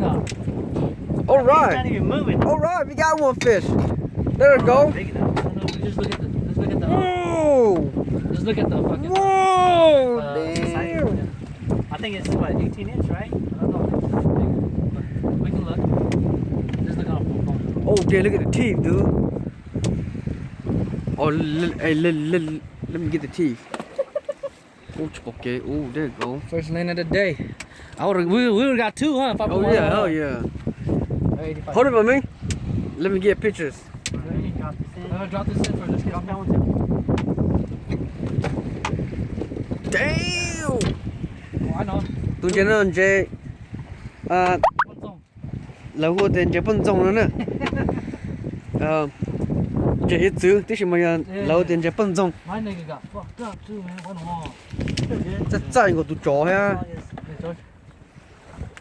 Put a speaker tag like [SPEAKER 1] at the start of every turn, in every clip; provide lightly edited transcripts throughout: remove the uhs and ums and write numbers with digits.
[SPEAKER 1] All
[SPEAKER 2] It's not
[SPEAKER 1] right.
[SPEAKER 2] even moving.
[SPEAKER 1] All right. We got one fish. There we go.
[SPEAKER 2] Big enough.
[SPEAKER 3] No, just look at the. Let's look at the.
[SPEAKER 1] Whoa.
[SPEAKER 3] Let's look at the fucking.
[SPEAKER 1] Whoa.
[SPEAKER 3] Size.
[SPEAKER 1] Damn.
[SPEAKER 2] I think it's what, 18 inch, right?
[SPEAKER 3] I don't know. But we can look. Just look on the phone.
[SPEAKER 1] Oh, damn, look at the teeth, dude. Oh, hey, let me get the teeth. Oh, okay. Oh, there you go.
[SPEAKER 3] First land of the day. We would've got two, huh? If I put
[SPEAKER 1] Oh,
[SPEAKER 3] one
[SPEAKER 1] yeah.
[SPEAKER 3] on.
[SPEAKER 1] Oh, yeah.
[SPEAKER 3] 85.
[SPEAKER 1] Hold it for me. Let me get pictures.
[SPEAKER 2] Drop this in.
[SPEAKER 3] Drop this in first. Let's get
[SPEAKER 2] Drop that one too.
[SPEAKER 1] Damn.
[SPEAKER 3] Oh, I know.
[SPEAKER 1] Tụi chị nó chơi
[SPEAKER 3] What's on?
[SPEAKER 1] là hoa tiền chơi phân rong nữa nè. Chơi hết chữ, tí gì mà là hoa tiền chơi phân rong.
[SPEAKER 3] My nigga got fucked up too, man. One more.
[SPEAKER 1] Chắc chắn của tụi chó ha.
[SPEAKER 3] Yeah, George.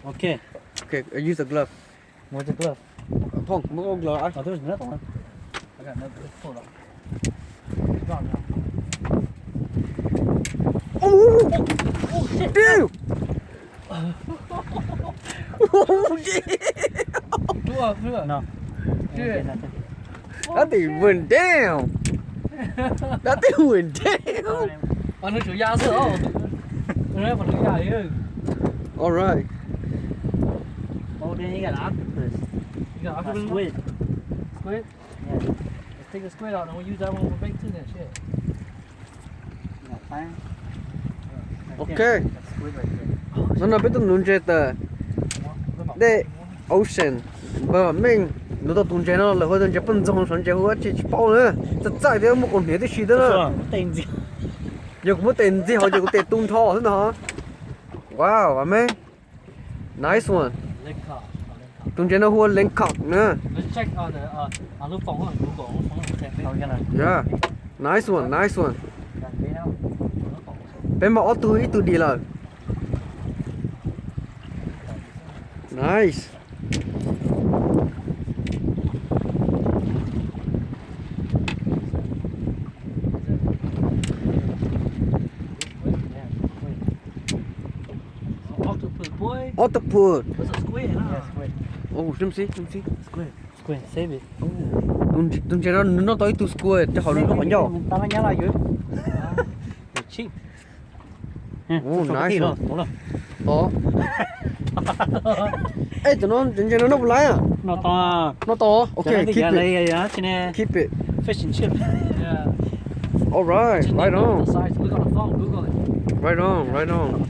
[SPEAKER 2] Okay.
[SPEAKER 1] Okay, I use a glove.
[SPEAKER 2] Where's the glove?
[SPEAKER 1] Phong, mất con glove.
[SPEAKER 2] Oh, there's another one.
[SPEAKER 3] I got another. Hold on. It's gone now.
[SPEAKER 1] Oh, damn. Oh, yeah.
[SPEAKER 3] Do it.
[SPEAKER 2] No.
[SPEAKER 3] Yeah.
[SPEAKER 2] Nothing.
[SPEAKER 1] That thing went down. That thing went down.
[SPEAKER 3] Anh nói chủ gia sợ không? Anh nói chủ gia ấy.
[SPEAKER 1] All right.
[SPEAKER 2] Oh, then you got octopus.
[SPEAKER 3] You got
[SPEAKER 2] A
[SPEAKER 3] octopus?
[SPEAKER 2] squid.
[SPEAKER 3] Squid?
[SPEAKER 2] Yeah.
[SPEAKER 3] Let's take the squid out and we'll use that one for bait too then, shit.
[SPEAKER 2] You got fire.
[SPEAKER 1] Okay.
[SPEAKER 2] That's squid right there.
[SPEAKER 1] Nó nói biết tụi nó chơi tờ. Đây, ocean. Bà mình nó tao tụi chơi nó là hoa tiền chơi phân rong, xong chơi hoa chơi bao nữa. Chắc chắn thì một con nhớ tới gì đó nữa.
[SPEAKER 2] Tên gì?
[SPEAKER 1] Giờ cũng có tiền gì họ giờ có tiền tung thọ thế nào? Wow, amazing. Nice one.
[SPEAKER 3] Leg cock.
[SPEAKER 1] Tụi chơi nó hoa lên cọc nữa.
[SPEAKER 3] Let's check on the lúc phòng on Google. Phòng on check.
[SPEAKER 2] Oh, we're gonna.
[SPEAKER 1] Yeah. Nice one, nice one.
[SPEAKER 2] Got bait out?
[SPEAKER 1] Bên mà ở tụi đi là. Nice.
[SPEAKER 3] Octopus boy.
[SPEAKER 1] Octopus.
[SPEAKER 3] That's a squid,
[SPEAKER 2] Yeah,
[SPEAKER 3] huh?
[SPEAKER 2] squid.
[SPEAKER 1] Oh, xem xí.
[SPEAKER 2] Squid. Squid. Save it.
[SPEAKER 1] Tụi chơi nó tới tụi squid cho họ nó còn nhỏ.
[SPEAKER 2] Tao nói nhớ lại dưới. You're cheap.
[SPEAKER 1] Oh, nice one.
[SPEAKER 2] Đúng rồi.
[SPEAKER 1] Đó. Ê, tụi nó chơi nó lái à?
[SPEAKER 2] Nó to.
[SPEAKER 1] Nó to. Okay, keep it.
[SPEAKER 2] Đây á, trên này
[SPEAKER 1] Keep it.
[SPEAKER 2] fish and chip.
[SPEAKER 3] Yeah.
[SPEAKER 1] All right, right on.
[SPEAKER 3] The size. Look on the phone. Google it.
[SPEAKER 1] Right on, right on.